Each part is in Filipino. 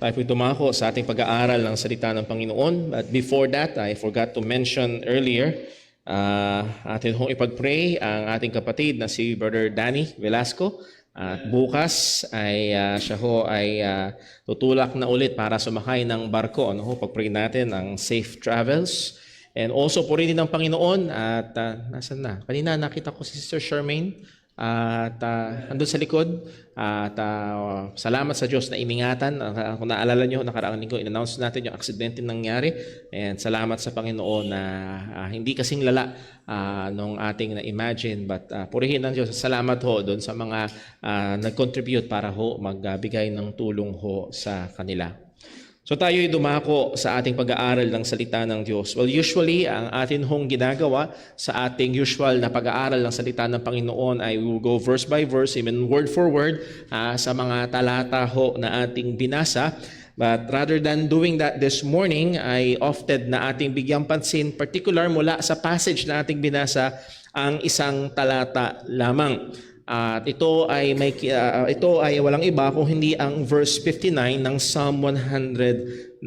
Tayo po'y dumako sa ating pag-aaral ng salita ng Panginoon. But before that, I forgot to mention earlier, atin hong ipag-pray ang ating kapatid na si Brother Danny Velasco. At bukas ay siya ho ay tutulak na ulit para sumakay ng barko. Pag-pray natin ang safe travels. And also purihin ng Panginoon at nasan na? Kanina nakita ko si Sister Charmaine at andun sa likod. At salamat sa Diyos na iningatan. Kung naalala nyo, nakaraang linggo, in-announce natin yung aksidente nangyari. And salamat sa Panginoon na hindi kasing lala nung ating na-imagine. But purihin ng Diyos. Salamat ho doon sa mga nag-contribute para ho magbigay ng tulong ho sa kanila. So tayo'y dumako sa ating pag-aaral ng salita ng Diyos. Well, usually, ang atin hong ginagawa sa ating usual na pag-aaral ng salita ng Panginoon ay we will go verse by verse, even word for word, sa mga talata ho na ating binasa. But rather than doing that this morning, ay opted na ating bigyang pansin, particular mula sa passage na ating binasa, ang isang talata lamang. At ito ay walang iba kung hindi ang verse 59 ng Psalm 119.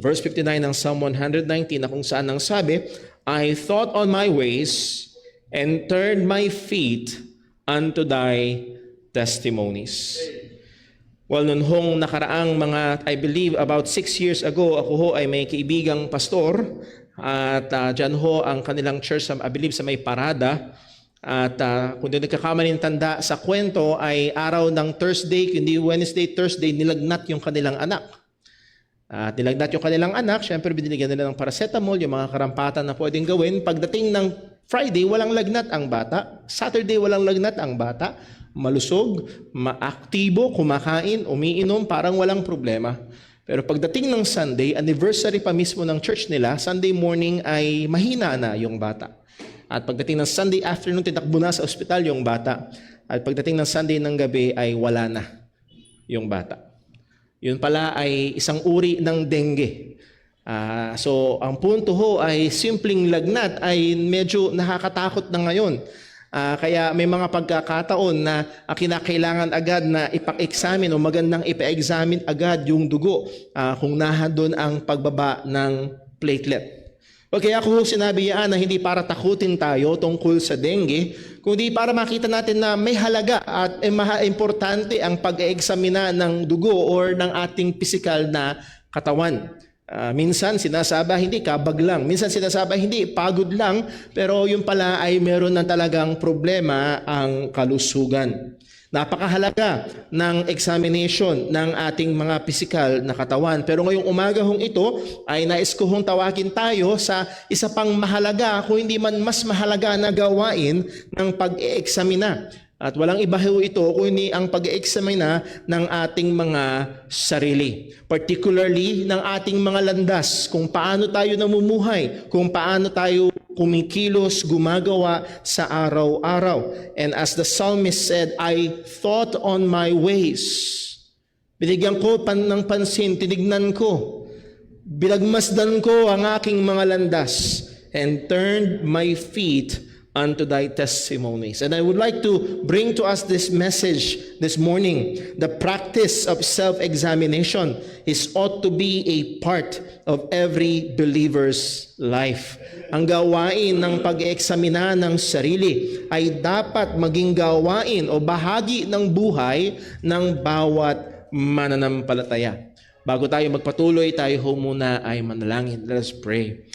Verse 59 ng Psalm 119 na kung saan ang sabi, I thought on my ways and turned my feet unto thy testimonies. Well, noon hong nakaraang mga, I believe about 6 years ago, ako ho ay may kaibigang pastor at dyan ho ang kanilang church, I believe sa may parada. At kung di nagkakamaling tanda sa kwento ay araw ng Thursday, kundi Wednesday, Thursday, nilagnat yung kanilang anak. At nilagnat yung kanilang anak, syempre binigyan nila ng paracetamol, yung mga karampatan na pwedeng gawin. Pagdating ng Friday, walang lagnat ang bata. Saturday, walang lagnat ang bata. Malusog, maaktibo, kumakain, umiinom, parang walang problema. Pero pagdating ng Sunday, anniversary pa mismo ng church nila, Sunday morning ay mahina na yung bata. At pagdating ng Sunday afternoon, titakbo na sa ospital yung bata. At pagdating ng Sunday ng gabi ay wala na yung bata. Yun pala ay isang uri ng dengue. So ang punto ho ay simpleng lagnat ay medyo nakakatakot na ngayon. Kaya may mga pagkakataon na kinakailangan agad na ipak-examine o magandang ipa-examine agad yung dugo kung nahadon ang pagbaba ng platelet. Kaya ako sinabi yan na hindi para takutin tayo tungkol sa dengue, kundi para makita natin na may halaga at importante ang pag-eeksamina ng dugo or ng ating pisikal na katawan. Minsan sinasabi hindi kabag lang, minsan sinasabi hindi pagod lang, pero yung pala ay meron na talagang problema ang kalusugan. Napakahalaga ng examination ng ating mga pisikal na katawan. Pero ngayong umaga hong ito ay nais ko hong tawagin tayo sa isa pang mahalaga, kung hindi man mas mahalaga na gawain ng pag-eeksamina. At walang iba ho ito kung hindi ang pag-eeksamina ng ating mga sarili. Particularly ng ating mga landas, kung paano tayo namumuhay, kung paano tayo kumikilos, gumagawa sa araw-araw. And as the psalmist said, I thought on my ways. Binigyan ko ng pansin, tinignan ko, binagmasdan ko ang aking mga landas, and turned my feet unto thy testimonies. And I would like to bring to us this message this morning. The practice of self-examination ought to be a part of every believer's life. Ang gawain ng pag-eeksamina ng sarili ay dapat maging gawain o bahagi ng buhay ng bawat mananampalataya. Bago tayo magpatuloy, tayo muna ay manalangin. Let us pray.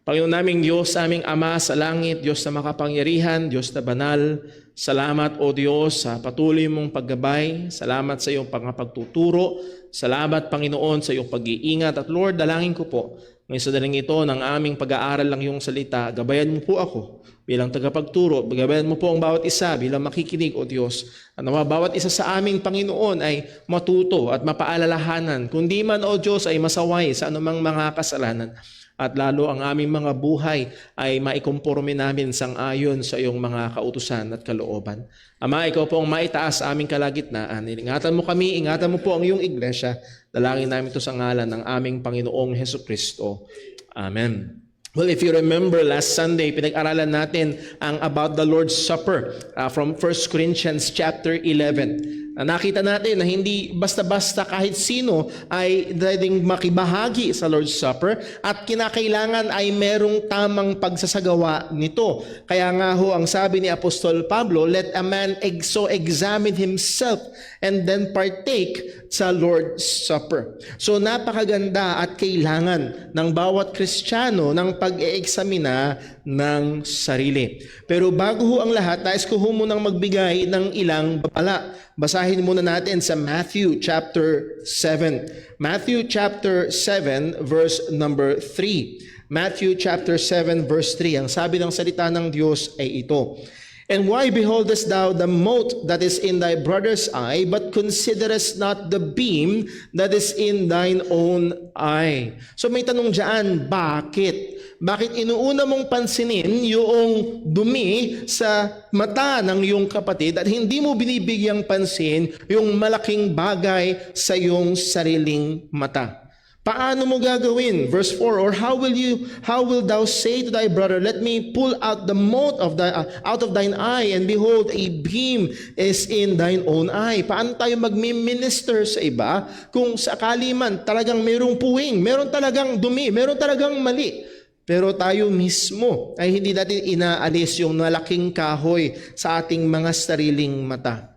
Panginoon naming Diyos, aming Ama sa langit, Diyos na makapangyarihan, Diyos na banal, salamat o Diyos sa patuloy mong paggabay, salamat sa iyong pagtuturo, salamat Panginoon sa iyong pag-iingat. At Lord, dalangin ko po, ngayon sa daling ito ng aming pag-aaral ng iyong salita, gabayan mo po ako bilang tagapagturo, gabayan mo po ang bawat isa bilang makikinig o Diyos. At nawa bawat isa sa aming Panginoon ay matuto at mapaalalahanan, kundi man o Diyos ay masaway sa anumang mga kasalanan. At lalo ang aming mga buhay ay maikomporme namin sang-ayon sa iyong mga kautusan at kalooban. Ama, ikaw po ang maitaas sa aming kalagitnaan. Ingatan mo kami, ingatan mo po ang iyong iglesia. Dalangin namin ito sa ngalan ng aming Panginoong Hesukristo. Amen. Well, if you remember last Sunday, pinag-aralan natin ang about the Lord's Supper from 1 Corinthians chapter 11. Nakita natin na hindi basta-basta kahit sino ay pwedeng makibahagi sa Lord's Supper at kinakailangan ay merong tamang pagsasagawa nito. Kaya nga ho ang sabi ni Apostol Pablo, let a man so examine himself and then partake sa Lord's Supper. So napakaganda at kailangan ng bawat Kristiyano ng pag-eeksamina ng sarili. Pero bago ho ang lahat, nais ko ho munang magbigay ng ilang babala. Basahin muna natin sa Matthew chapter 7. Matthew chapter 7 verse number 3. Matthew chapter 7 verse 3. Ang sabi ng salita ng Diyos ay ito. And why beholdest thou the mote that is in thy brother's eye, but considerest not the beam that is in thine own eye? So may tanong dyan, bakit? Bakit inuuna mong pansinin yung dumi sa mata ng iyong kapatid at hindi mo binibigyang pansin yung malaking bagay sa iyong sariling mata? Paano mo gagawin? Verse 4, or how will thou say to thy brother, let me pull out the mote out of thine eye, and behold, a beam is in thine own eye. Paano tayo magmi-minister sa iba kung sakali man talagang mayroong puwing, meron talagang dumi, meron talagang mali, pero tayo mismo ay hindi natin inaalis yung malaking kahoy sa ating mga sariling mata?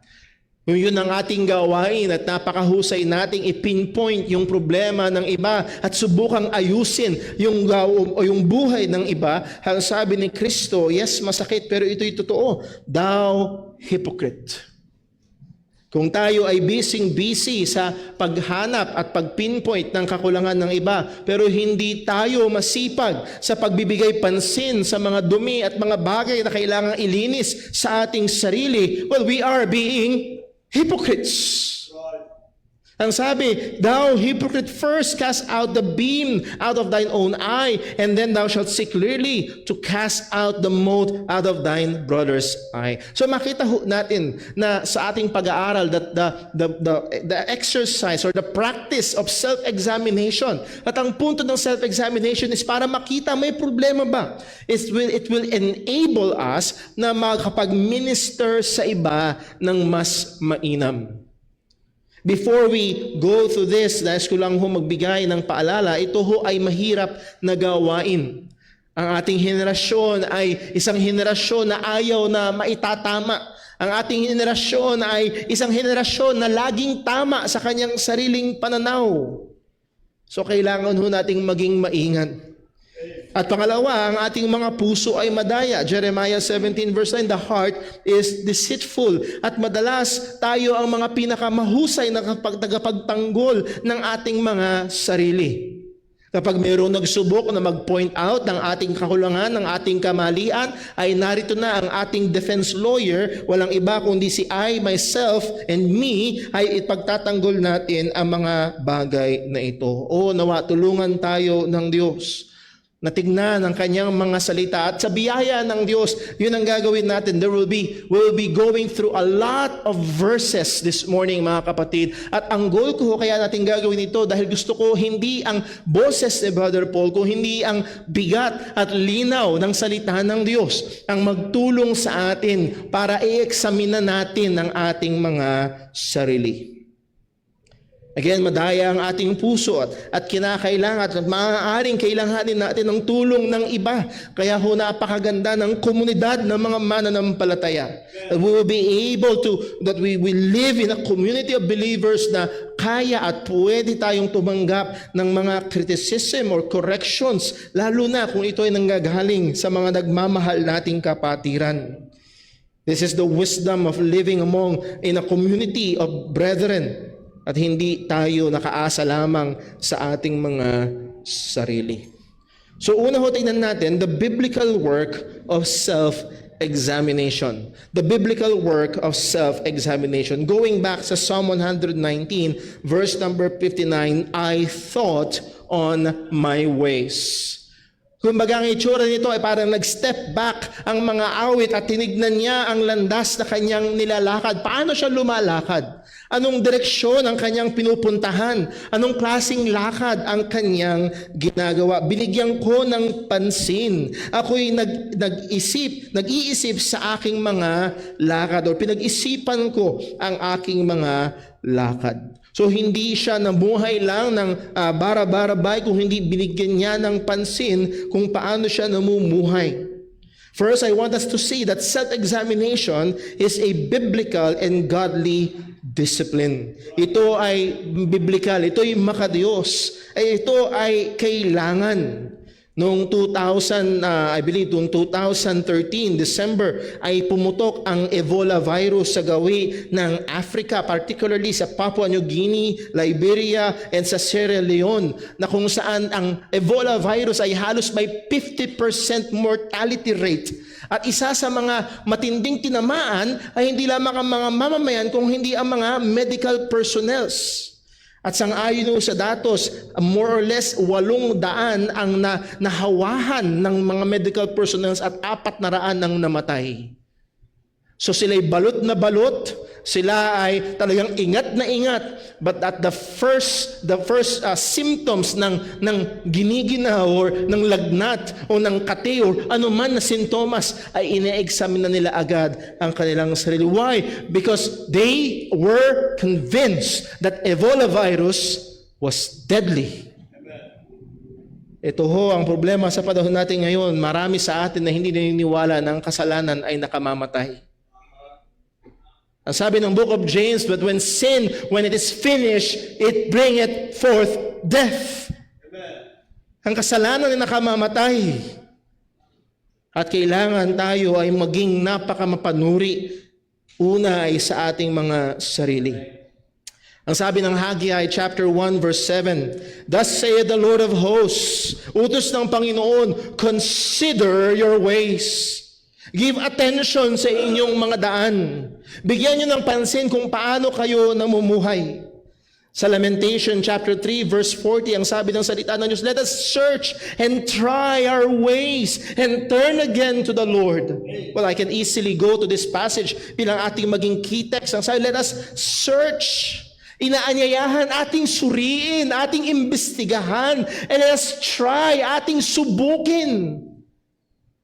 Yun ang ating gawain at napakahusay nating ipinpoint yung problema ng iba at subukang ayusin yung buhay ng iba. Ang sabi ni Kristo, yes, masakit, pero ito'y totoo. Thou hypocrite. Kung tayo ay busy sa paghanap at pagpinpoint ng kakulangan ng iba, pero hindi tayo masipag sa pagbibigay pansin sa mga dumi at mga bagay na kailangang ilinis sa ating sarili, well, we are being hypocrites. Ang sabi, thou hypocrite, first cast out the beam out of thine own eye, and then thou shalt see clearly to cast out the mote out of thine brother's eye. So makita natin na sa ating pag-aaral that the exercise or the practice of self-examination, at ang punto ng self-examination is para makita may problema ba. It will enable us na makapag-minister sa iba ng mas mainam. Before we go through this, nais ko lang ho magbigay ng paalala, ito ho ay mahirap na gawain. Ang ating henerasyon ay isang henerasyon na ayaw na maitatama. Ang ating henerasyon ay isang henerasyon na laging tama sa kanyang sariling pananaw. So kailangan ho nating maging maingat. At pangalawa, ang ating mga puso ay madaya. Jeremiah 17 verse 9, the heart is deceitful. At madalas tayo ang mga pinakamahusay na tagapagtanggol ng ating mga sarili. Kapag mayroong nagsubok na mag-point out ng ating kakulangan, ng ating kamalian, ay narito na ang ating defense lawyer, walang iba kundi si I, myself, and me, ay ipagtatanggol natin ang mga bagay na ito. O nawa, tulungan tayo ng Diyos na tignan ang kanyang mga salita. At sa biyaya ng Diyos, yun ang gagawin natin. We'll be going through a lot of verses this morning, mga kapatid. At ang goal ko kaya natin gagawin ito dahil gusto ko hindi ang boses ni Brother Paul, kung hindi ang bigat at linaw ng salita ng Diyos ang magtulong sa atin para i-examine natin ang ating mga sarili. Again, madaya ang ating puso at kinakailangan at maaaring kailanganin natin ng tulong ng iba. Kaya ho napakaganda ng komunidad ng mga mananampalataya. That we will be able that we will live in a community of believers na kaya at pwede tayong tumanggap ng mga criticism or corrections, lalo na kung ito ay nanggagaling sa mga nagmamahal nating kapatiran. This is the wisdom of living in a community of brethren. At hindi tayo nakaasa lamang sa ating mga sarili. So una ho tingnan natin the biblical work of self-examination. The biblical work of self-examination. Going back sa Psalm 119, verse number 59, I thought on my ways. Kumbaga ang itsura nito ay parang nag-step back ang mga awit at tinignan niya ang landas na kanyang nilalakad. Paano siya lumalakad? Anong direksyon ang kanyang pinupuntahan? Anong klaseng lakad ang kanyang ginagawa? Binigyan ko ng pansin. Ako'y nag-iisip sa aking mga lakad o pinag-isipan ko ang aking mga lakad. So hindi siya namuhay lang ng bara-barabay kung hindi binigyan niya ng pansin kung paano siya namumuhay. First, I want us to see that self-examination is a biblical and godly discipline. Ito ay biblical, ito ay makadiyos, ito ay kailangan. Noong 2013, December, ay pumutok ang Ebola virus sa gawi ng Africa, particularly sa Papua New Guinea, Liberia, and sa Sierra Leone, na kung saan ang Ebola virus ay halos may 50% mortality rate. At isa sa mga matinding tinamaan ay hindi lamang ang mga mamamayan, kung hindi ang mga medical personnels. At sang-ayon sa datos, more or less 800 ang nahawahan ng mga medical personnel at 400 ang namatay. So sila'y balot na balot, sila ay talagang ingat na ingat, but at the first symptoms ng giniginaw or ng lagnat o ng kate or anuman na sintomas ay ine-examine na nila agad ang kanilang sarili. Why? Because they were convinced that Ebola virus was deadly. Ito ho ang problema sa panahon natin ngayon. Marami sa atin na hindi naniniwala na ang kasalanan ay nakamamatay. Ang sabi ng book of James, but when it is finished, it bringeth forth death. Amen. Ang kasalanan ay nakamamatay. At kailangan tayo ay maging napakamapanuri. Una ay sa ating mga sarili. Ang sabi ng Haggai chapter 1 verse 7, thus saith the Lord of hosts, utos ng Panginoon, consider your ways. Give attention sa inyong mga daan. Bigyan niyo ng pansin kung paano kayo namumuhay. Sa Lamentation chapter 3 verse 40, ang sabi ng salita ng Diyos, let us search and try our ways and turn again to the Lord. Well, I can easily go to this passage bilang ating maging key text. Ang sabi, let us search. Inaanyayahan ating suriin, ating imbestigahan, and let us try, ating subukin.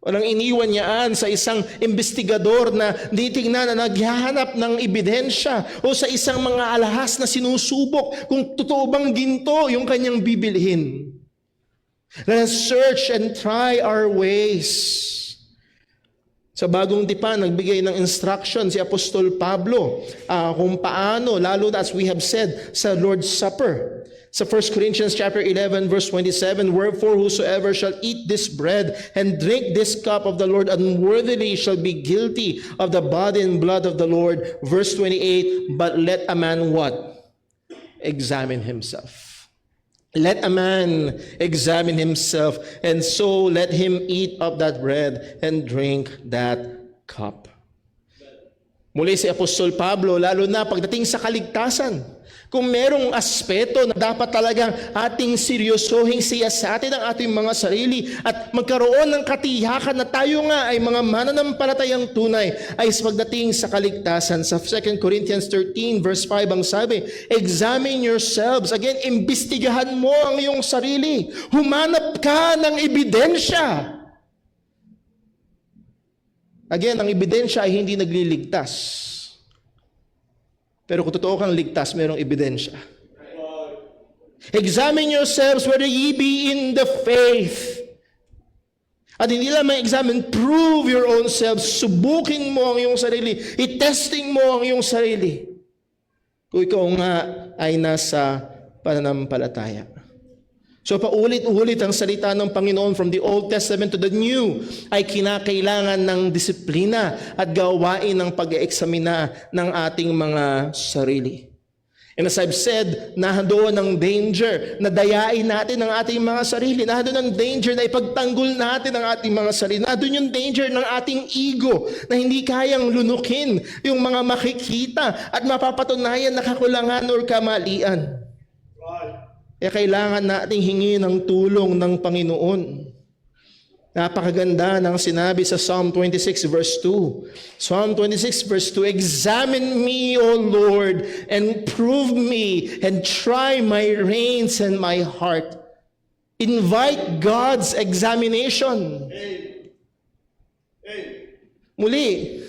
Walang iniwan niyaan sa isang investigador na titingnan na naghahanap ng ebidensya o sa isang mga alahas na sinusubok kung totoo bang ginto yung kanyang bibilhin. Let us search and try our ways. Sa bagong tipan, nagbigay ng instruction si Apostol Pablo kung paano, lalo as we have said, sa Lord's Supper. Sa 1 Corinthians chapter 11 verse 27, wherefore whosoever shall eat this bread and drink this cup of the Lord unworthily shall be guilty of the body and blood of the Lord. Verse 28, but let a man what? Examine himself. Let a man examine himself, and so let him eat of that bread and drink that cup. Muli si Apostol Pablo, lalo na pagdating sa kaligtasan, kung merong aspeto na dapat talagang ating seryosohing siyasatin ang ating mga sarili at magkaroon ng katiyakan na tayo nga ay mga mananampalatayang tunay ay pagdating sa kaligtasan. Sa 2 Corinthians 13 verse 5 ang sabi, examine yourselves. Again, imbestigahan mo ang iyong sarili. Humanap ka ng ebidensya. Again, ang ebidensya ay hindi nagliligtas. Pero kung totoo kang ligtas, mayroong ebidensya. Examine yourselves whether ye be in the faith. At hindi lang ma-examine, prove your own selves. Subukin mo ang iyong sarili. I-testing mo ang iyong sarili. Kung ikaw nga ay nasa pananampalataya. So paulit-ulit ang salita ng Panginoon from the Old Testament to the New ay kinakailangan ng disiplina at gawain ng pag-eeksamina ng ating mga sarili. And as I've said, nahandoon ang danger na dayain natin ang ating mga sarili. Nahandoon ang danger na ipagtanggol natin ang ating mga sarili. Nahandoon yung danger ng ating ego na hindi kayang lunukin yung mga makikita at mapapatunayan na kakulangan or kamalian. Kaya kailangan nating hingin ang tulong ng Panginoon. Napakaganda ng sinabi sa Psalm 26 verse 2. Psalm 26 verse 2, "Examine me, O Lord, and prove me, and try my reins and my heart." Invite God's examination. Muli,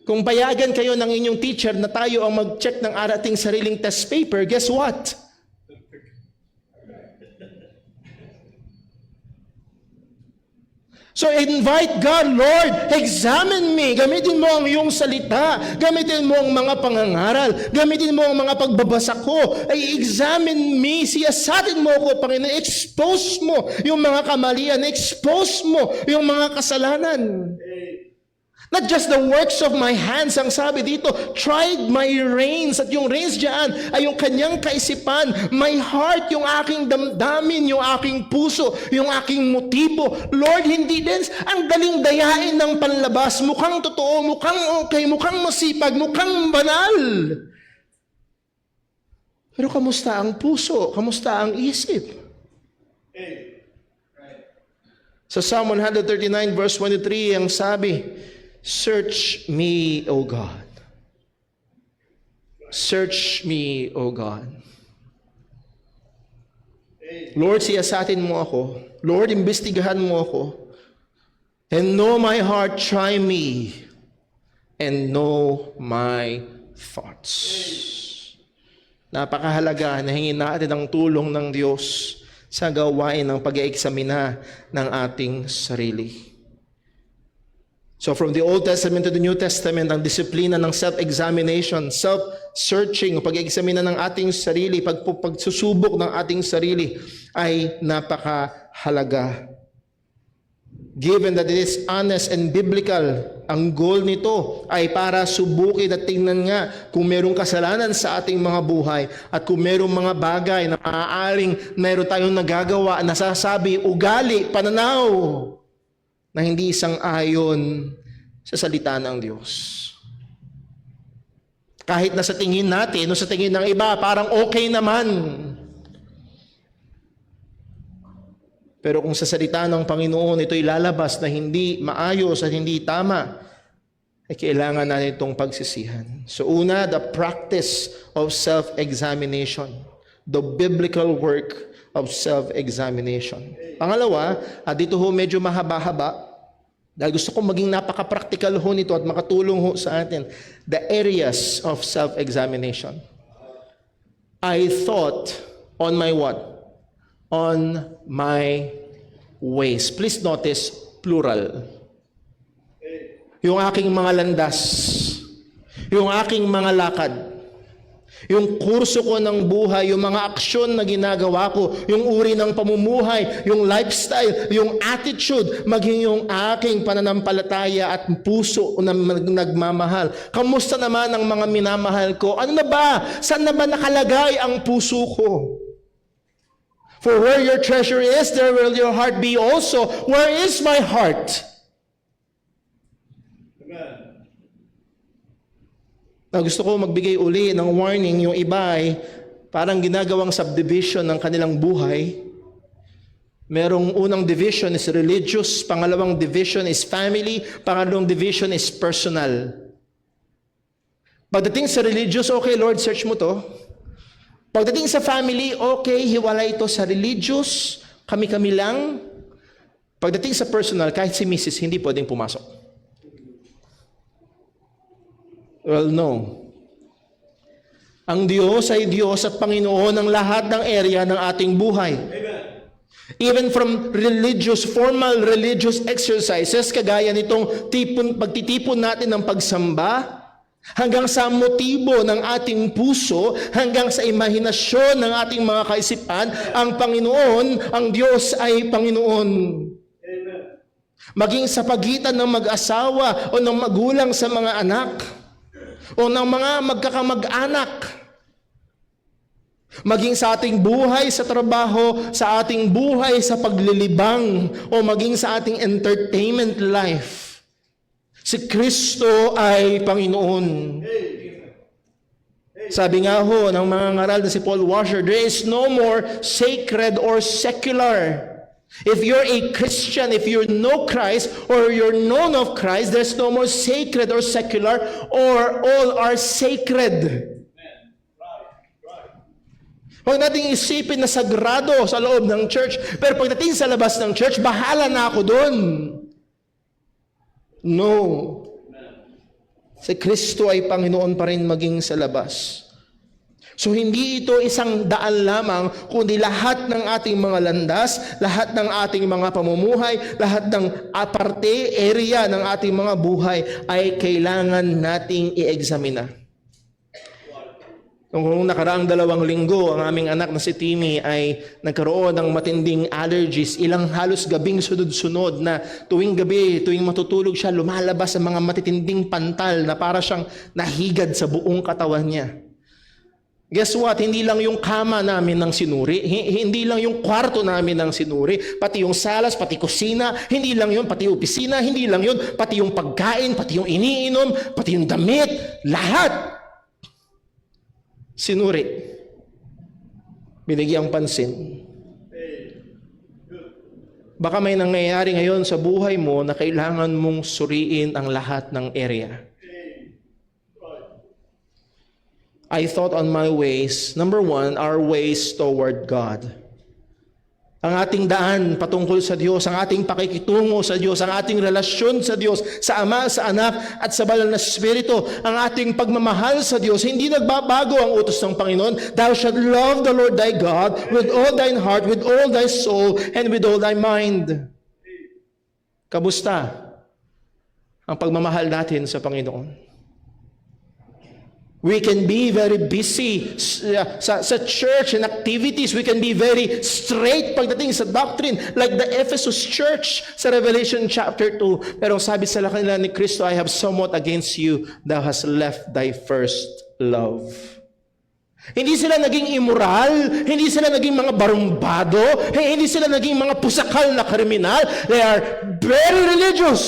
kung payagan kayo ng inyong teacher na tayo ang mag-check ng ating sariling test paper, guess what? So invite God, Lord, examine me. Gamitin mo ang iyong salita. Gamitin mo ang mga pangangaral. Gamitin mo ang mga pagbabasa ko. Ay examine me. Siyasatin mo ako, Panginoon. Expose mo yung mga kamalian. Expose mo yung mga kasalanan. Not just the works of my hands, ang sabi dito, tried my reins. At yung reins dyan ay yung kanyang kaisipan. My heart, yung aking damdamin, yung aking puso, yung aking motibo. Lord, hindi din ang daling dayain ng panlabas. Mukhang totoo, mukhang okay, mukhang masipag, mukhang banal. Pero kamusta ang puso? Kamusta ang isip? Sa Psalm 139 verse 23, ang sabi, "Search me, O God. Search me, O God." Lord, siyasatin mo ako. Lord, imbestigahan mo ako. And know my heart, try me. And know my thoughts. Napakahalaga na hingin natin ang tulong ng Diyos sa gawain ng pag-ieksamina ng ating sarili. So from the Old Testament to the New Testament, ang disiplina ng self-examination, self-searching, pag-examina ng ating sarili, pagsusubok ng ating sarili ay napakahalaga. Given that it is honest and biblical, ang goal nito ay para subukin at tingnan nga kung merong kasalanan sa ating mga buhay at kung merong mga bagay na maaaring meron tayong nagagawa, nasasabi, ugali, pananaw, na hindi isang-ayon sa salita ng Diyos. Kahit na sa tingin natin o sa tingin ng iba, parang okay naman. Pero kung sa salita ng Panginoon ito'y lalabas na hindi maayos at hindi tama, ay kailangan natin itong pagsisihan. So una, the practice of self-examination. The biblical work of self-examination. Pangalawa, dito ho medyo mahaba-haba, dahil gusto kong maging napaka-practical ho nito at makatulong ho sa atin. The areas of self-examination. I thought on my what? On my ways. Please notice, plural. Yung aking mga landas, yung aking mga lakad, yung kurso ko ng buhay, yung mga aksyon na ginagawa ko, yung uri ng pamumuhay, yung lifestyle, yung attitude, maging yung aking pananampalataya at puso na nagmamahal. Kamusta naman ang mga minamahal ko? Ano na ba? Saan na ba nakalagay ang puso ko? For where your treasure is, there will your heart be also. Where is my heart? Na gusto ko magbigay uli ng warning, yung iba ay parang ginagawang subdivision ng kanilang buhay. Merong unang division is religious, pangalawang division is family, pangalawang division is personal. Pagdating sa religious, okay Lord, search mo to. Pagdating sa family, okay, hiwala ito sa religious, kami-kami lang. Pagdating sa personal, kahit si Mrs. hindi pwedeng pumasok. Well, no. Ang Diyos ay Diyos at Panginoon ng lahat ng area ng ating buhay. Amen. Even from religious, formal religious exercises, kagaya nitong pagtitipon natin ng pagsamba, hanggang sa motibo ng ating puso, hanggang sa imahinasyon ng ating mga kaisipan, ang Panginoon, ang Diyos ay Panginoon. Amen. Maging sa pagitan ng mag-asawa o ng magulang sa mga anak, o ng mga magkakamag-anak, maging sa ating buhay sa trabaho, sa ating buhay sa paglilibang, o maging sa ating entertainment life, si Kristo ay Panginoon. Sabi nga ho ng mga ngaral na si Paul Washer, there is no more sacred or secular. If you're a Christian, if you know Christ, or you're known of Christ, there's no more sacred or secular, or all are sacred. Huwag nating isipin na sagrado sa loob ng church, pero pagdating sa labas ng church, bahala na ako doon. No. Si Kristo ay Panginoon pa rin maging sa labas. So hindi ito isang daan lamang, kundi lahat ng ating mga landas, lahat ng ating mga pamumuhay, lahat ng aparte, area ng ating mga buhay ay kailangan nating i-examina. Kung nakaraang 2 linggo, ang aming anak na si Timmy ay nagkaroon ng matinding allergies, ilang halos gabing sunod-sunod na tuwing gabi, tuwing matutulog siya, lumalabas ang mga matitinding pantal na para siyang nahigad sa buong katawan niya. Guess what? Hindi lang yung kama namin ng sinuri, hindi lang yung kwarto namin ng sinuri, pati yung salas, pati kusina, hindi lang yun, pati opisina, hindi lang yun, pati yung pagkain, pati yung iniinom, pati yung damit, lahat. Sinuri. Binigyang pansin. Baka may nangyayari ngayon sa buhay mo na kailangan mong suriin ang lahat ng area. I thought on my ways. Number 1, our ways toward God. Ang ating daan patungkol sa Diyos, ang ating pakikitungo sa Diyos, ang ating relasyon sa Diyos, sa Ama, sa Anak, at sa Banal na Espiritu, ang ating pagmamahal sa Diyos, hindi nagbabago ang utos ng Panginoon. Thou shalt love the Lord thy God with all thine heart, with all thy soul, and with all thy mind. Kamusta ang pagmamahal natin sa Panginoon? We can be very busy sa church and activities. We can be very straight pagdating sa doctrine, like the Ephesus church sa Revelation chapter 2. Pero sabi sa kanila ni Kristo, I have somewhat against you, thou hast left thy first love. Hindi sila naging immoral, hindi sila naging mga barumbado, hindi sila naging mga pusakal na kriminal. They are very religious.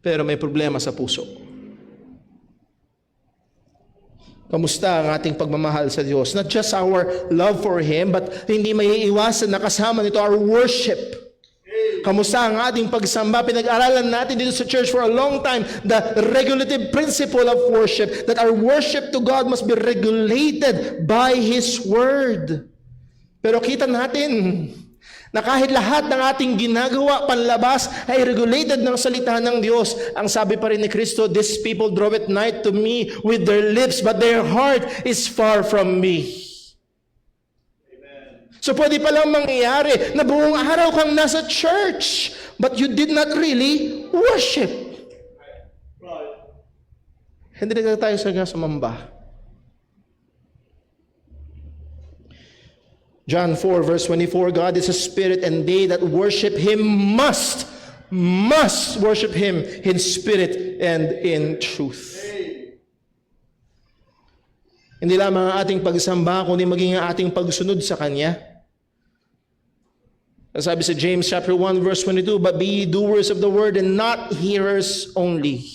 Pero may problema sa puso. Kamusta ang ating pagmamahal sa Diyos? Not just our love for Him, but hindi maiiwasan na kasama nito our worship. Kamusta ang ating pagsamba? Pinag-aralan natin dito sa church for a long time the regulative principle of worship, that our worship to God must be regulated by His Word. Pero kita natin na kahit lahat ng ating ginagawa panlabas ay regulated ng salita ng Diyos. Ang sabi pa rin ni Kristo, these people draw it nigh to me with their lips, but their heart is far from me. Amen. So pwede palang mangyayari na buong araw kang nasa church, but you did not really worship. Right. Hindi na tayo sumamba. John 4 verse 24, God is a spirit, and they that worship Him must worship Him in spirit and in truth. Hindi lamang ang ating pagsamba, kundi maging ang ating pagsunod sa Kanya. Sabi sa James chapter 1 verse 22, but be ye doers of the word and not hearers only.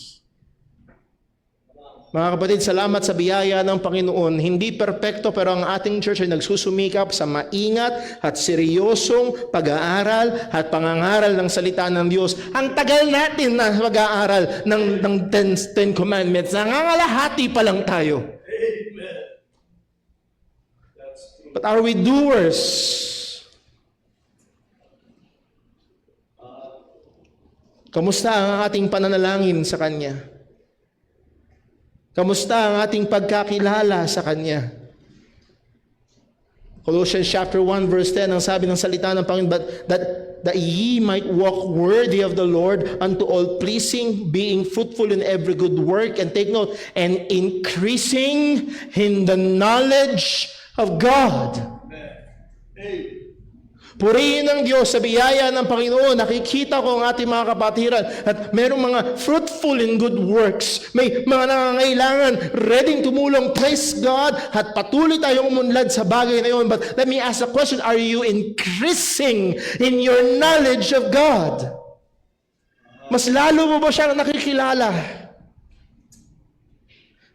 Mga kapatid, salamat sa biyaya ng Panginoon. Hindi perpekto, pero ang ating church ay nagsusumikap sa maingat at seryosong pag-aaral at pangangaral ng salita ng Diyos. Ang tagal natin na pag-aaral ng Ten Commandments. Nangangalahati pa lang tayo. Amen. But are we doers? Kamusta ang ating pananalangin sa Kanya? Kamusta ang ating pagkakilala sa Kanya? Colossians chapter 1 verse 10, ang sabi ng salita ng Panginoon, but that ye might walk worthy of the Lord unto all pleasing, being fruitful in every good work, and take note, and increasing in the knowledge of God. Amen. Purihin ng Diyos sa biyaya ng Panginoon. Nakikita ko ang ating mga kapatiran at merong mga fruitful in good works. May mga nangangailangan, ready tumulong. Praise God. At patuloy tayong umunlad sa bagay na yun. But let me ask a question. Are you increasing in your knowledge of God? Mas lalo mo ba siyang nakikilala?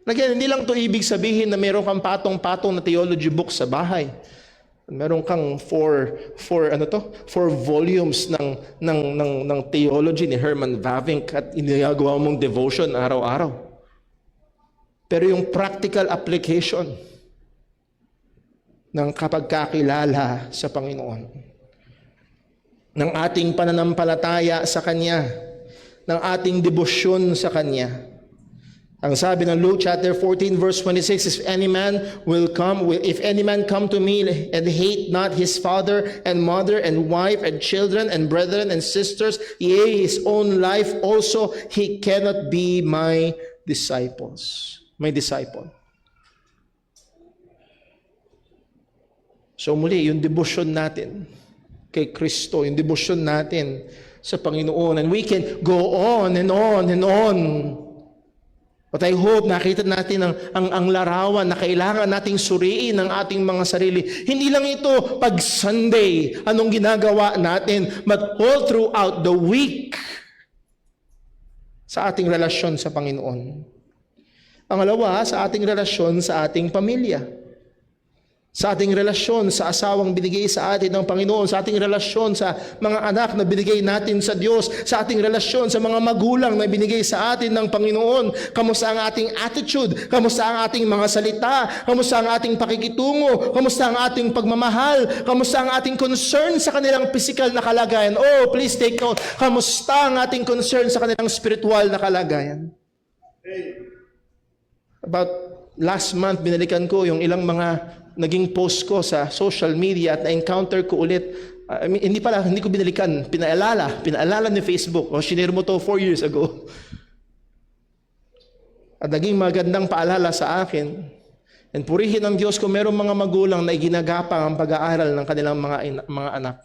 Again, hindi lang to ibig sabihin na meron kang patong-patong na theology book sa bahay. Meron kang four volumes ng theology ni Herman Bavinck at inagawa mong devotion araw-araw. Pero yung practical application ng kapagkakilala sa Panginoon, ng ating pananampalataya sa Kanya, ng ating debosyon sa Kanya. Ang sabi ng Luke chapter 14 verse 26, if any man come to me and hate not his father and mother and wife and children and brethren and sisters, yea, his own life also, he cannot be my disciple. So muli, yung devotion natin kay Kristo, yung devotion natin sa Panginoon, and we can go on and on and on. But I hope nakita natin ang larawan na kailangan nating suriin ng ating mga sarili. Hindi lang ito pag Sunday, anong ginagawa natin, but all throughout the week sa ating relasyon sa Panginoon. Pangalawa, sa ating relasyon sa ating pamilya. Sa ating relasyon sa asawang binigay sa atin ng Panginoon, sa ating relasyon sa mga anak na binigay natin sa Diyos, sa ating relasyon sa mga magulang na binigay sa atin ng Panginoon. Kamusta ang ating attitude? Kamusta ang ating mga salita? Kamusta ang ating pakikitungo? Kamusta ang ating pagmamahal? Kamusta ang ating concern sa kanilang physical na kalagayan? Oh, please take note. Kamusta ang ating concern sa kanilang spiritual na kalagayan? About last month, binalikan ko yung ilang mga naging post ko sa social media at na-encounter ko ulit. Hindi ko binalikan, pinaalala ni Facebook. Shinare mo to 4 years ago. At naging magandang paalala sa akin. And purihin ng Diyos kung merong mga magulang na iginagapang ang pag-aaral ng kanilang mga anak.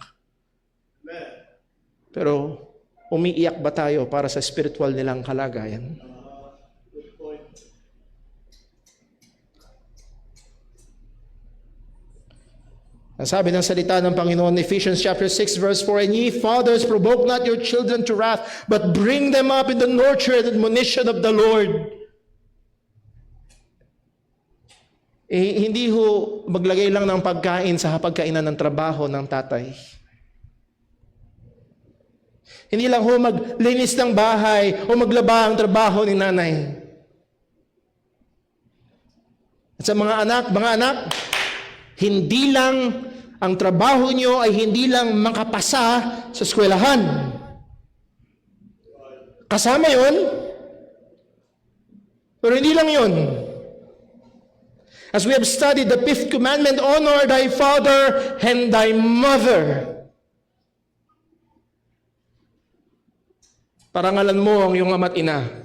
Pero umiiyak ba tayo para sa spiritual nilang kalagayan? Ang sabi ng salita ng Panginoon, Ephesians chapter 6 verse 4, and ye fathers, provoke not your children to wrath, but bring them up in the nurture and admonition of the Lord. Hindi ho maglagay lang ng pagkain sa hapagkainan ng trabaho ng tatay. Hindi lang ho maglinis ng bahay o maglaba ang trabaho ni nanay. At sa mga anak, hindi lang ang trabaho nyo ay hindi lang makapasa sa eskwelahan. Kasama yun. Pero hindi lang yun. As we have studied the 5th commandment, honor thy father and thy mother. Parangalan mo ang iyong ama't ina.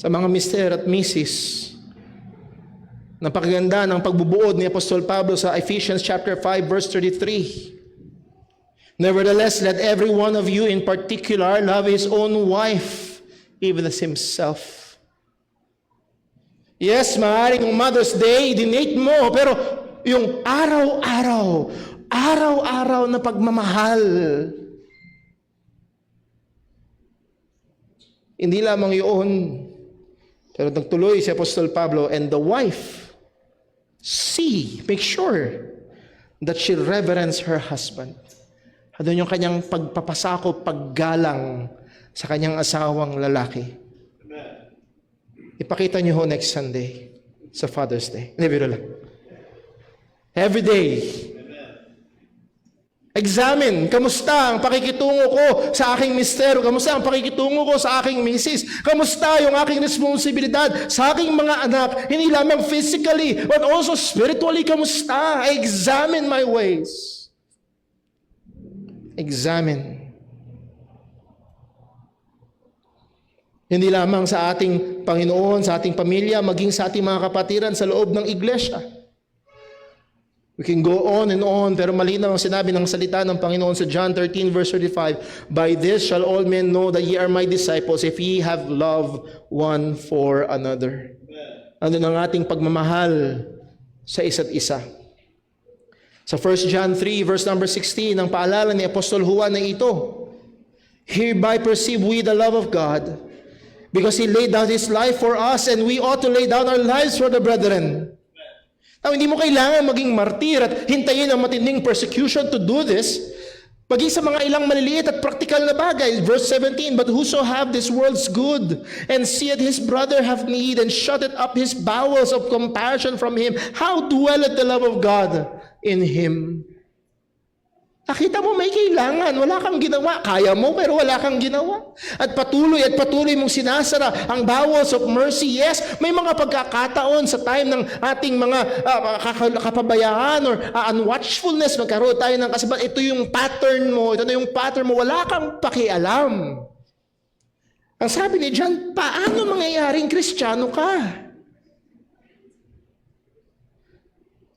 Sa mga mister at misis, napakaganda ng pagbubuod ni Apostol Pablo sa Ephesians chapter 5 verse 33. Nevertheless, let every one of you in particular love his own wife, even as himself. Yes, maaaring ang Mother's Day, dinate mo, pero yung araw-araw na pagmamahal, hindi lamang yun. Pero nagtuloy si Apostol Pablo, and the wife, make sure that she reverence her husband. Doon yung kanyang pagpapasakop, paggalang sa kanyang asawang lalaki. Amen. Ipakita niyo ho next Sunday sa Father's Day. Hindi, biro lang. Every day. Examine, kamusta ang pakikitungo ko sa aking mister? Kamusta ang pakikitungo ko sa aking misis? Kamusta yung aking responsibilidad sa aking mga anak? Hindi lamang physically, but also spiritually, kamusta? I examine my ways. Examine. Hindi lamang sa ating Panginoon, sa ating pamilya, maging sa ating mga kapatiran sa loob ng iglesia. We can go on and on, pero malinaw ang sinabi ng salita ng Panginoon sa John 13 verse 35, by this shall all men know that ye are my disciples, if ye have love one for another. Ano ang ating pagmamahal sa isa't isa. Sa 1 John 3 verse number 16, ang paalala ni Apostol Juan na ito, hereby perceive we the love of God, Because He laid down His life for us and we ought to lay down our lives for the brethren. Now, hindi mo kailangan maging martir at hintayin ang matinding persecution to do this. Paging sa mga ilang maliliit at praktikal na bagay. Verse 17, but whoso have this world's good and seeth his brother have need and shutteth up his bowels of compassion from him, how dwelleth the love of God in him? Nakita mo may kailangan, wala kang ginawa. Kaya mo pero wala kang ginawa. At patuloy mong sinasara ang bowels of mercy. Yes, may mga pagkakataon sa time ng ating mga kapabayaan or unwatchfulness, magkaroon tayo ng kasabot. Ito yung pattern mo, wala kang pakialam. Ang sabi ni John, paano mangyayaring Kristiyano ka?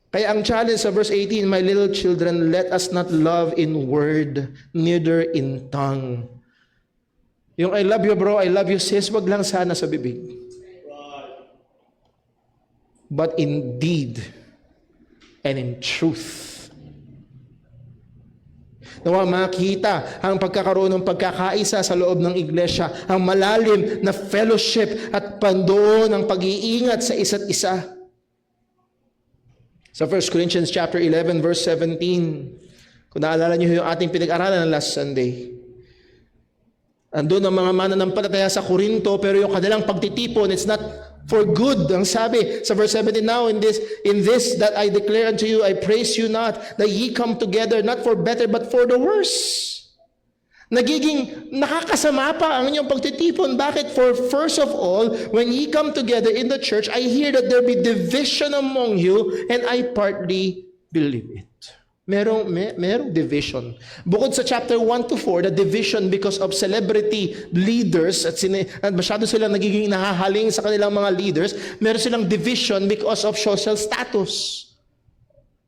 Kaya ang challenge sa verse 18, my little children, let us not love in word, neither in tongue. Yung I love you bro, I love you sis, wag lang sana sa bibig. But in deed and in truth. Nawa makita ang pagkakaroon ng pagkakaisa sa loob ng iglesia, ang malalim na fellowship at pandoon ng pag-iingat sa isa't isa. Sa 1 Corinthians chapter 11 verse 17, kung naalala niyo yung ating pinag-aralan ng last Sunday, andun ang mga mananampalataya sa Korinto, pero yung kanilang pagtitipon, it's not for good. Ang sabi sa verse 17, now in this that I declare unto you, I praise you not, that ye come together not for better but for the worse. Nagiging nakakasama pa ang inyong pagtitipon. Bakit? For first of all, when ye come together in the church, I hear that there be division among you, and I partly believe it. Merong division. Bukod sa chapter 1 to 4, the division because of celebrity leaders at masyado silang nagiging nahahaling sa kanilang mga leaders, meron silang division because of social status.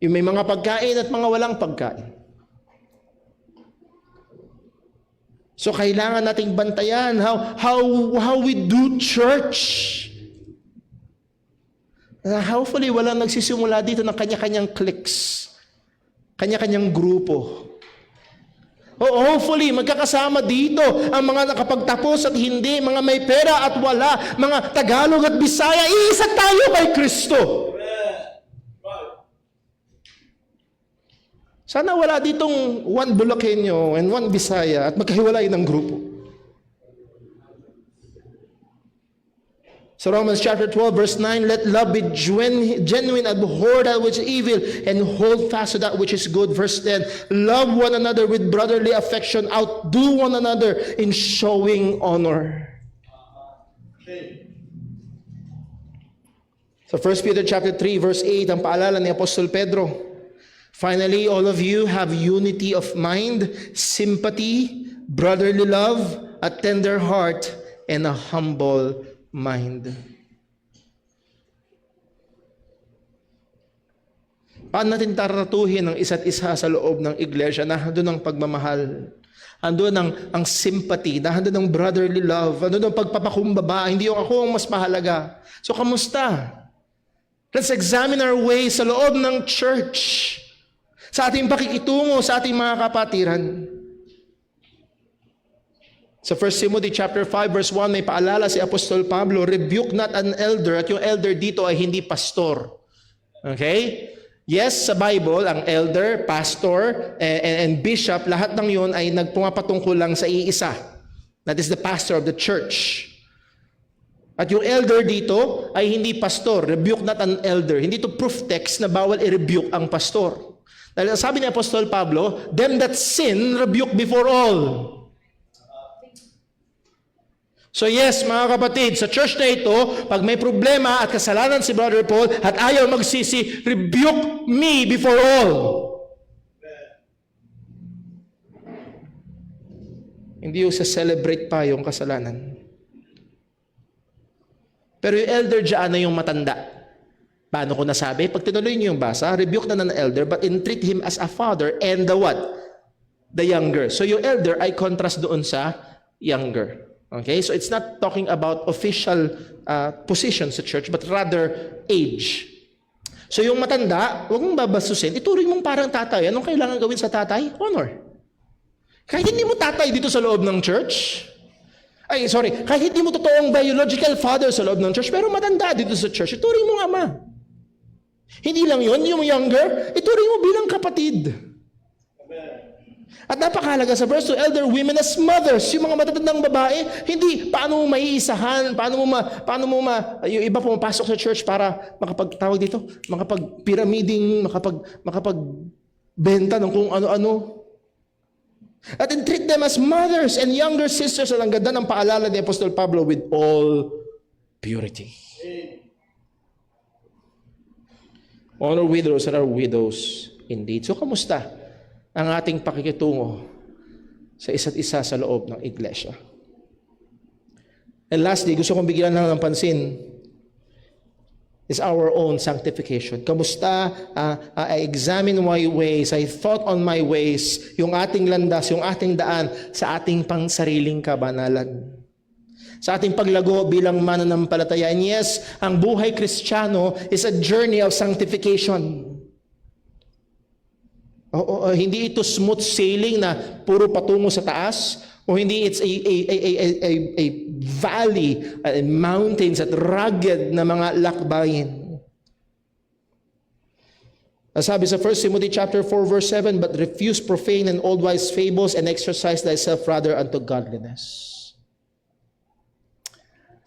Yung may mga pagkain at mga walang pagkain. So kailangan nating bantayan how we do church. Hopefully walang nagsisimula dito ng kanya-kanyang cliques, kanya-kanyang grupo. Hopefully magkakasama dito ang mga nakapagtapos at hindi, mga may pera at wala, mga Tagalog at Bisaya, iisa tayo kay Kristo. Sana wala ditong one Bulakenyo and one Bisaya at magkahiwalay ng grupo. So Romans chapter 12 verse 9, let love be genuine, abhor that which is evil, and hold fast to that which is good. Verse 10, love one another with brotherly affection, outdo one another in showing honor. So 1 Peter chapter 3 verse 8, ang paalala ni Apostol Pedro, finally, all of you have unity of mind, sympathy, brotherly love, a tender heart, and a humble mind. Paano natin taratuhin ang isa't isa sa loob ng iglesia na handun ang pagmamahal, handun ang sympathy, handun ang brotherly love, handun ang pagpapakumbaba, hindi yung ako ang mas mahalaga. So, kamusta? Let's examine our ways sa loob ng church, sa ating pakikitungo sa ating mga kapatiran. Sa 1 Timothy chapter 5 verse 1 may paalala si Apostol Pablo, rebuke not an elder, at yung elder dito ay hindi pastor. Okay? Yes, sa Bible, ang elder, pastor, and bishop, lahat ng yun ay nagpumapatungkol lang sa iisa. That is the pastor of the church. At yung elder dito ay hindi pastor. Rebuke not an elder. Hindi to proof text na bawal i-rebuke ang pastor. Dahil sabi ni Apostol Pablo, them that sin, rebuke before all. So yes, mga kapatid, sa church na ito, pag may problema at kasalanan si Brother Paul at ayaw magsisi, rebuke me before all. Hindi yung sa-celebrate pa yung kasalanan. Pero yung elder dyan na yung matanda. Paano ko nasabi? Pag tinuloy niyo yung basa, rebuke na ng elder, but entreat him as a father and the what? The younger. So yung elder ay contrast doon sa younger. Okay? So it's not talking about official position sa church, but rather age. So yung matanda, huwag mong babasusin, ituring mong parang tatay. Anong kailangan gawin sa tatay? Honor. Kahit hindi mo tatay dito sa loob ng church, Kahit hindi mo totoong biological father sa loob ng church, pero matanda dito sa church, ituring mong ama. Hindi lang yun, yung younger, ituring mo bilang kapatid. At napakahalaga sa verse 2, elder women as mothers, yung mga matatandang babae, hindi, paano mo maiisahan, paano mo yung iba pumapasok sa church para makapagtawag dito, makapag-pyramiding, makapagbenta ng kung ano-ano. At then treat them as mothers and younger sisters. Ang ganda ng paalala ni Apostol Pablo, with all purity. Honor widows and our widows indeed. So, kamusta ang ating pakikitungo sa isa't isa sa loob ng iglesia? And lastly, gusto kong bigyan lang ng pansin is our own sanctification. Kamusta? I examine my ways, I thought on my ways, yung ating landas, yung ating daan sa ating pangsariling kabanalan. Sa ating paglago bilang mananampalataya. And yes, ang buhay Kristiyano is a journey of sanctification. Hindi ito smooth sailing na puro patungo sa taas, o hindi it's a valley, mountains at rugged na mga lakbayin. Sabi sa 1 Timothy chapter 4 verse 7, but refuse profane and old wise fables, and exercise thyself rather unto godliness.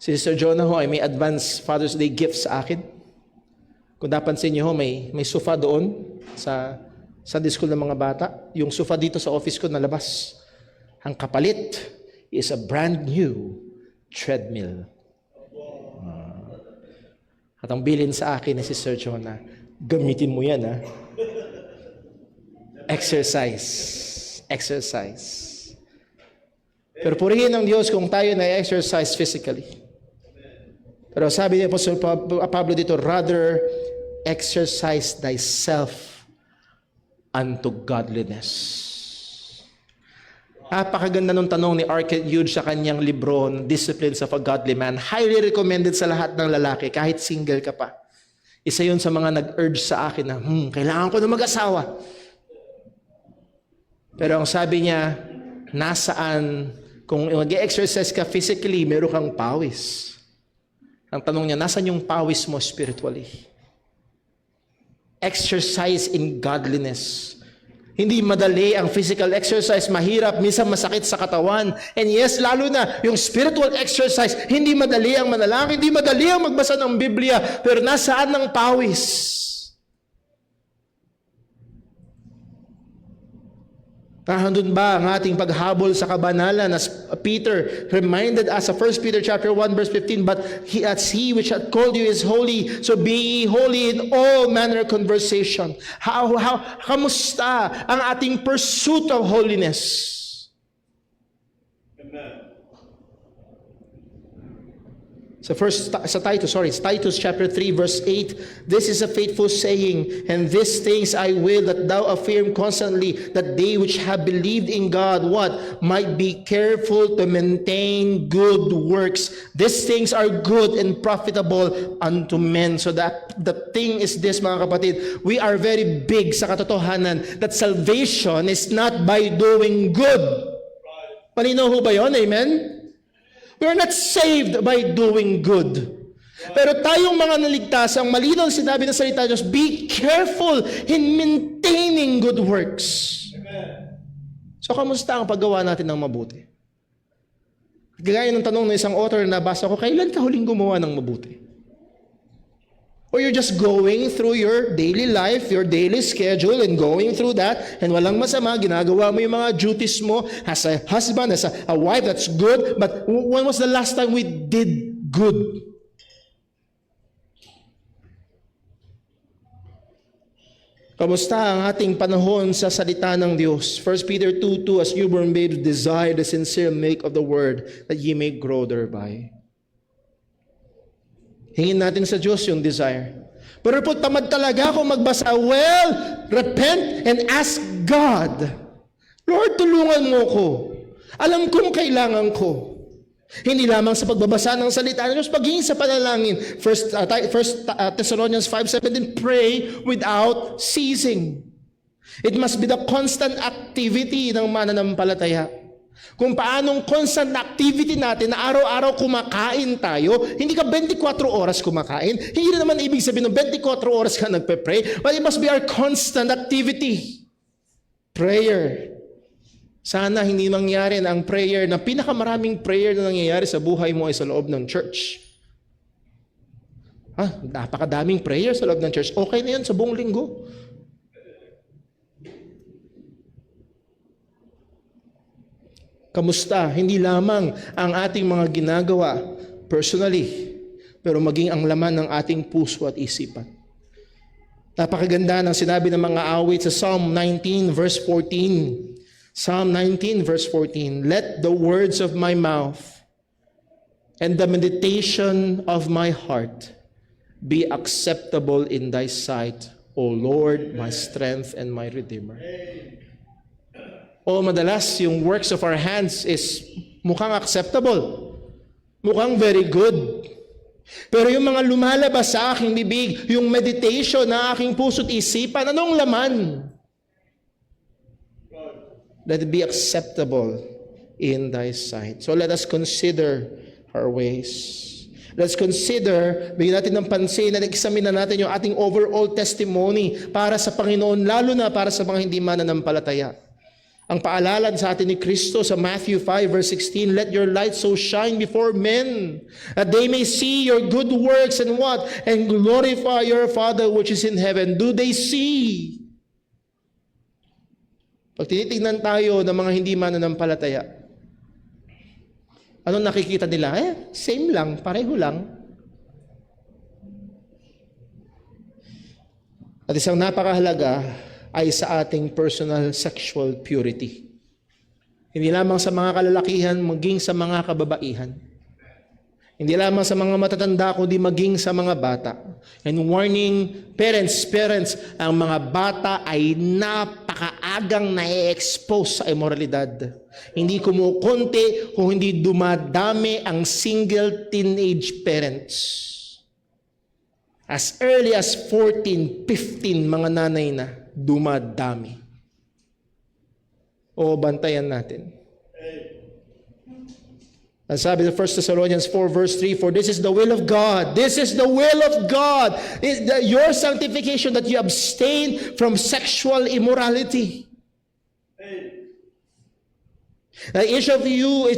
Si Sister Jonah ho ay may advance Father's Day gift sa akin. Kung napansin niyo ho, may sofa doon sa Sunday school ng mga bata. Yung sofa dito sa office ko nalabas. Ang kapalit is a brand new treadmill. At ang bilin sa akin ni Sister Jonah, gamitin mo yan, ha? Exercise. Pero purihin ng Diyos kung tayo na-exercise physically. Pero sabi ni Apostol Pablo dito, rather exercise thyself unto godliness. Napakaganda nung tanong ni Arket Hughes sa kanyang libro, Disciplines of a Godly Man. Highly recommended sa lahat ng lalaki, kahit single ka pa. Isa yun sa mga nag-urge sa akin na, kailangan ko na mag-asawa. Pero ang sabi niya, nasaan, kung mag-exercise ka physically, meron kang pawis. Ang tanong niya, nasaan yung pawis mo spiritually? Exercise in godliness. Hindi madali ang physical exercise, mahirap, minsan masakit sa katawan. And yes, lalo na yung spiritual exercise, hindi madali ang manalangin, hindi madali ang magbasa ng Biblia, pero nasaan ang pawis? Nahandun ba ang ating paghabol sa kabanalan, as Peter reminded us sa 1 Peter chapter 1 verse 15, but as he which hath called you is holy, so be ye holy in all manner of conversation. Kamusta ang ating pursuit of holiness? Amen. Titus chapter 3 verse 8, this is a faithful saying, and these things I will that thou affirm constantly, that they which have believed in God, what? Might be careful to maintain good works. These things are good and profitable unto men. So that the thing is this, mga kapatid, we are very big sa katotohanan that salvation is not by doing good. Malinaw ho ba yun? Amen? We are not saved by doing good. Pero tayong mga naligtas, ang malinaw sinabi ng salita Diyos, be careful in maintaining good works. Amen. So, kamusta ang paggawa natin ng mabuti? Gaya ng tanong ng isang author na nabasa ko, kailan ka huling gumawa ng mabuti? Or you're just going through your daily life, your daily schedule, and going through that, and walang masama, ginagawa mo yung mga duties mo as a husband, as a wife, that's good, but when was the last time we did good? Kamusta ang ating panahon sa salita ng Diyos? 1 Peter 2:2, as newborn babes desire the sincere milk of the word, that ye may grow thereby. Hingin natin sa Diyos yung desire. Pero po, tamad talaga ako magbasa. Well, repent and ask God. Lord, tulungan mo ko. Alam kong kailangan ko. Hindi lamang sa pagbabasa ng salita ng Diyos, pagiging sa panalangin. 1 Thessalonians 5:17, pray without ceasing. It must be the constant activity ng mananampalataya. Kung paanong constant na activity natin na araw-araw kumakain tayo, hindi ka 24 oras kumakain, hindi na naman ibig sabihin ng 24 oras ka nagpe-pray, but it must be our constant activity. Prayer. Sana hindi mangyari na ang prayer, na pinakamaraming prayer na nangyayari sa buhay mo ay sa loob ng church. Napakadaming prayer sa loob ng church. Okay na yun sa buong linggo. Kamusta? Hindi lamang ang ating mga ginagawa personally, pero maging ang laman ng ating puso at isipan. Napakaganda ng sinabi ng mga awit sa Psalm 19 verse 14. Psalm 19 verse 14. Let the words of my mouth and the meditation of my heart be acceptable in thy sight, O Lord, my strength and my Redeemer. Madalas yung works of our hands is mukhang acceptable. Mukhang very good. Pero yung mga lumalabas sa aking bibig, yung meditation na aking puso't isipan, anong laman? Let it be acceptable in thy sight. So let us consider our ways. Let's consider, bigyan natin ng pansin at examine natin yung ating overall testimony para sa Panginoon, lalo na para sa mga hindi mananampalataya. Ang paalala sa atin ni Kristo sa Matthew 5 verse 16, let your light so shine before men, that they may see your good works and what? And glorify your Father which is in heaven. Do they see? Pag tinitingnan tayo ng mga hindi mananampalataya, anong nakikita nila? Same lang, pareho lang. At isang napakahalaga ay sa ating personal sexual purity. Hindi lamang sa mga kalalakihan, maging sa mga kababaihan. Hindi lamang sa mga matatanda, kundi maging sa mga bata. And warning, parents, ang mga bata ay napakaagang na-expose sa immoralidad. Hindi kumukunti kung hindi dumadami ang single teenage parents. As early as 14, 15 mga nanay na dumadami. Bantayan natin. Ang sabi sa 1 Thessalonians 4 verse 3, for this is the will of God. This is the will of God. Your sanctification, that you abstain from sexual immorality. That each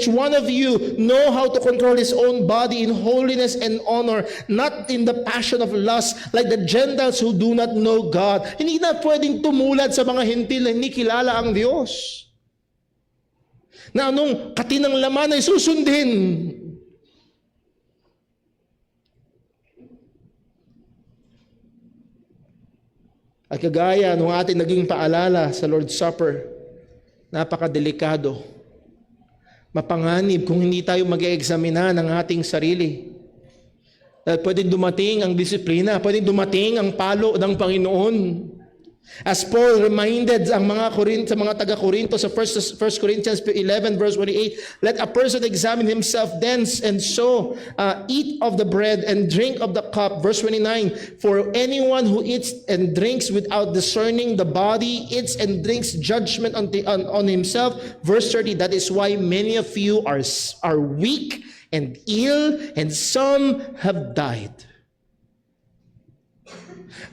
one of you know how to control his own body in holiness and honor, not in the passion of lust like the Gentiles who do not know God. Hindi na pwedeng tumulad sa mga hentil na hindi kilala ang Diyos, na anong katinang laman ay susundin. At kagaya nung ating naging paalala sa Lord's Supper, napakadelikado, mapanganib kung hindi tayo mag-e-examina ng ating sarili. Dahil pwedeng dumating ang disiplina, pwedeng dumating ang palo ng Panginoon. As Paul reminded ang mga taga-Korinto sa 1 Corinthians 11 verse 28, let a person examine himself then and so eat of the bread and drink of the cup. Verse 29, for anyone who eats and drinks without discerning the body eats and drinks judgment on himself. Verse 30, that is why many of you are weak and ill, and some have died.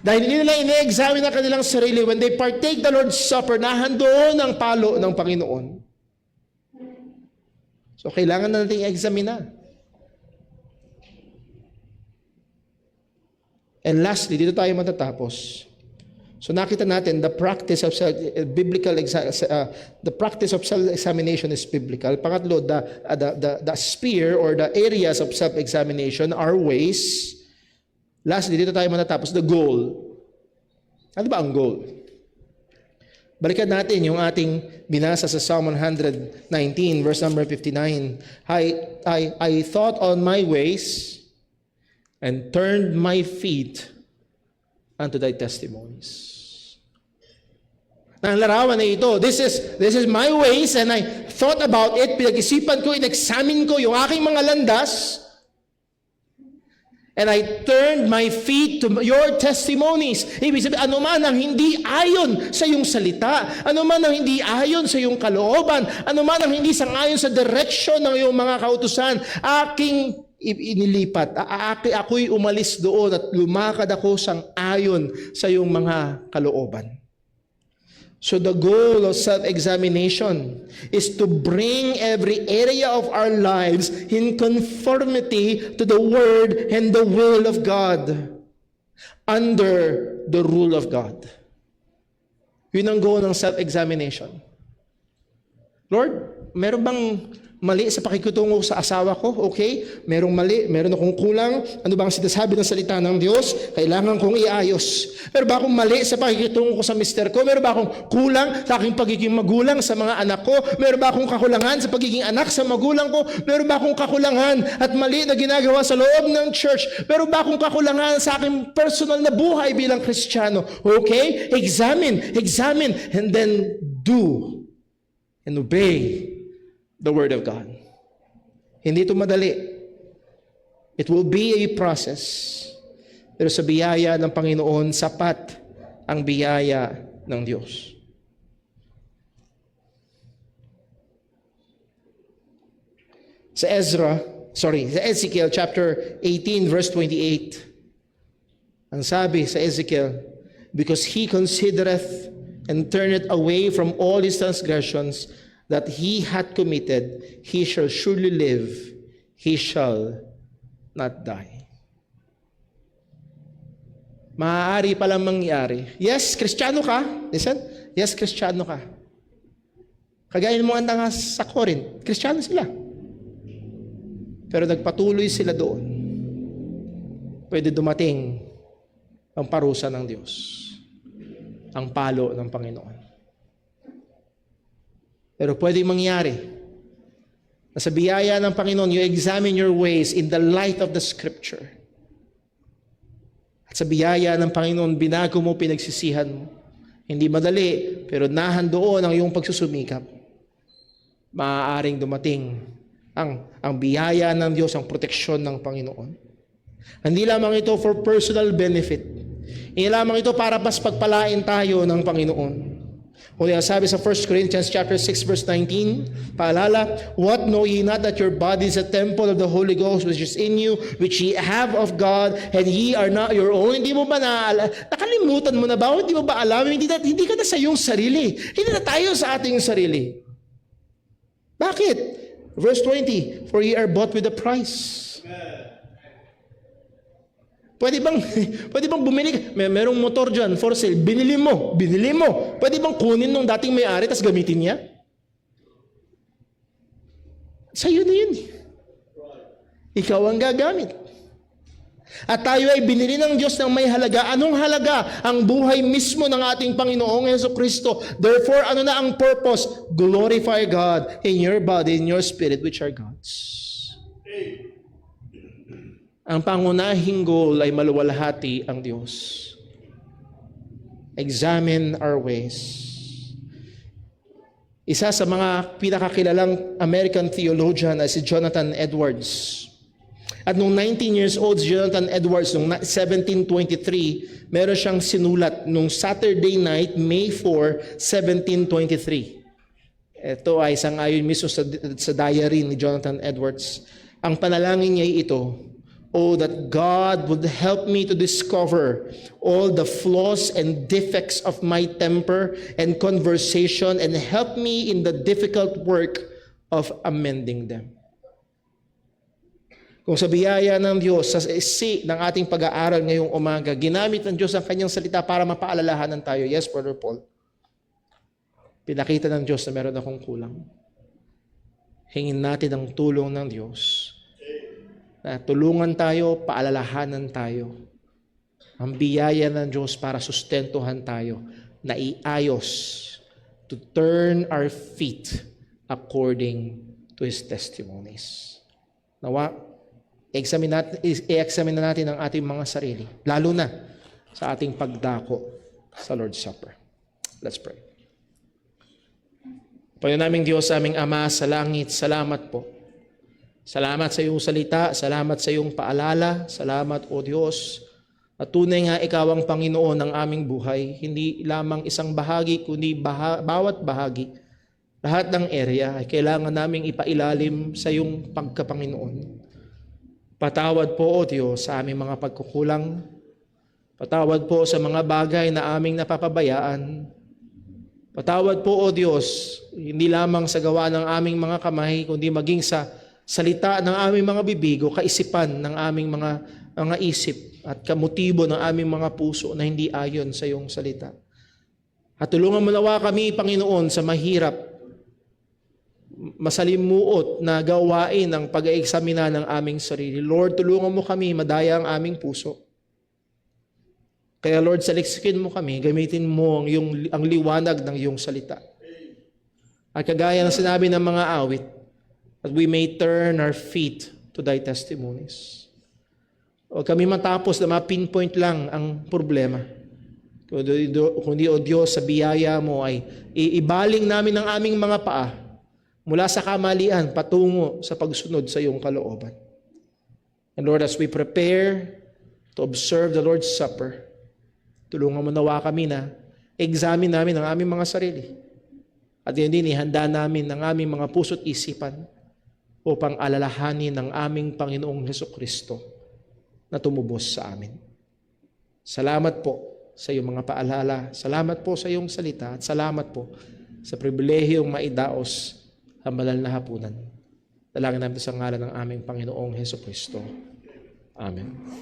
Dahil hindi nila ine-examine ang kanilang sarili, when they partake the Lord's Supper, nahandoon ang palo ng Panginoon. So, kailangan na natin i-examina. And lastly, dito tayo matatapos. So, nakita natin, the practice of self-examination is biblical. Pangatlo, the sphere or the areas of self-examination are ways. Lastly, dito tayo matatapos, the goal. Ano ba ang goal? Balikan natin yung ating binasa sa Psalm 119, verse number 59. I thought on my ways and turned my feet unto thy testimonies. Ang larawan na ito, this is my ways and I thought about it, pinag-isipan ko, in-examine ko yung aking mga landas. And I turned my feet to your testimonies. Ibig sabihin, ano man ang hindi ayon sa iyong salita, ano man ang hindi ayon sa iyong kalooban, ano man ang hindi sangayon sa direksyon ng iyong mga kautusan, aking inilipat. Ako'y umalis doon at lumakad ako sang ayon sa iyong mga kalooban. So the goal of self-examination is to bring every area of our lives in conformity to the Word and the will of God, under the rule of God. Yun ang goal ng self-examination. Lord, meron bang mali sa pakikitungo sa asawa ko? Okay, merong mali, meron akong kulang. Ano bang sinasabi ng salita ng Diyos? Kailangan kong iayos. Meron ba akong mali sa pakikitungo ko sa mister ko? Meron ba akong kulang sa aking pagiging magulang sa mga anak ko? Meron ba akong kakulangan sa pagiging anak sa magulang ko? Meron ba akong kakulangan at mali na ginagawa sa loob ng church? Meron ba akong kakulangan sa aking personal na buhay bilang Kristiyano? Okay, examine, and then do and obey the Word of God. Hindi ito madali. It will be a process. Pero sa biyaya ng Panginoon, sapat ang biyaya ng Diyos. Sa Ezekiel chapter 18 verse 28. Ang sabi sa Ezekiel, because he considereth and turneth away from all his transgressions that he had committed, he shall surely live, he shall not die. Maaari palang mangyari. Yes, Kristiyano ka. Listen. Yes, Kristiyano ka. Kagaya mo nga sa Corinth, Kristiyano sila. Pero nagpatuloy sila doon. Pwede dumating ang parusa ng Diyos. Ang palo ng Panginoon. Pero pwede mangyari na sa biyaya ng Panginoon, you examine your ways in the light of the Scripture. At sa biyaya ng Panginoon, binago mo, pinagsisihan mo. Hindi madali, pero nahandoon ang iyong pagsusumikap. Maaaring dumating ang biyaya ng Diyos, ang proteksyon ng Panginoon. Hindi lamang ito for personal benefit. Hindi lamang ito para mas pagpalain tayo ng Panginoon. Kung sabi sa 1 Corinthians chapter 6 verse 19, paalala, what know ye not that your body is a temple of the Holy Ghost which is in you, which ye have of God, and ye are not your own? Hindi mo ba nakalimutan mo na ba? Hindi mo ba alam? Hindi ka na sa iyong sarili. Hindi na tayo sa ating sarili. Bakit? Verse 20, for ye are bought with a price. Pwede bang bumili? Merong motor dyan, for sale. Binili mo. Pwede bang kunin nung dating may-ari tas gamitin niya? Sa'yo na yun. Ikaw ang gagamit. At tayo ay binili ng Diyos ng may halaga. Anong halaga? Ang buhay mismo ng ating Panginoong Jesucristo. Therefore, ano na ang purpose? Glorify God in your body, in your spirit, which are God's. Ang pangunahing goal ay maluwalhati ang Diyos. Examine our ways. Isa sa mga pinakakilalang American theologian ay si Jonathan Edwards. At nung 19 years old si Jonathan Edwards, nung 1723, meron siyang sinulat nung Saturday night, May 4, 1723. Ito ay sangayon mismo sa diary ni Jonathan Edwards. Ang panalangin niya ay ito, oh, that God would help me to discover all the flaws and defects of my temper and conversation and help me in the difficult work of amending them. Kung sa biyaya ng Diyos, sa isi ng ating pag-aaral ngayong umaga, ginamit ng Diyos ang kanyang salita para mapaalalahanan tayo. Yes, Brother Paul. Pinakita ng Diyos na meron akong kulang. Hingin natin ang tulong ng Diyos. Na tulungan tayo, paalalahanan tayo. Ang biyaya ng Diyos para sustentuhan tayo, na iayos, to turn our feet according to His testimonies. Nawa, i-examine na natin ang ating mga sarili, lalo na sa ating pagdako sa Lord's Supper. Let's pray. Panginoon naming Diyos, aming Ama sa langit, salamat po Salamat sa iyong salita, salamat sa iyong paalala, salamat o Diyos. At tunay nga ikaw ang Panginoon ng aming buhay, hindi lamang isang bahagi, kundi bawat bahagi. Lahat ng area ay kailangan naming ipailalim sa iyong pagkapanginoon. Patawad po o Diyos sa aming mga pagkukulang. Patawad po sa mga bagay na aming napapabayaan. Patawad po o Diyos, hindi lamang sa gawa ng aming mga kamay, kundi maging sa salita ng aming mga bibig o kaisipan ng aming mga isip at kamotibo ng aming mga puso na hindi ayon sa iyong salita. At tulungan mo nawa kami, Panginoon, sa mahirap, masalimuot na gawain ng pag-eeksamina ng aming sarili. Lord, tulungan mo kami madaya ang aming puso. Kaya Lord, saliksikin mo kami, gamitin mo ang liwanag ng iyong salita. At kagaya ng sinabi ng mga awit, that we may turn our feet to thy testimonies. O kami matapos na ma-pinpoint lang ang problema. Kundi o Diyos, sa biyaya mo ay iibaling namin ang aming mga paa mula sa kamalian patungo sa pagsunod sa iyong kalooban. And Lord, as we prepare to observe the Lord's Supper, tulungan mo nawa kami na examine namin ang aming mga sarili. At yun din, ihanda namin ang aming mga puso't isipan upang alalahanin ng aming Panginoong Hesukristo na tumubos sa amin. Salamat po sa iyong mga paalala. Salamat po sa iyong salita. At salamat po sa pribilehiyong maidaos ang banal na hapunan. Dalangin namin sa ngalan ng aming Panginoong Hesukristo. Amen.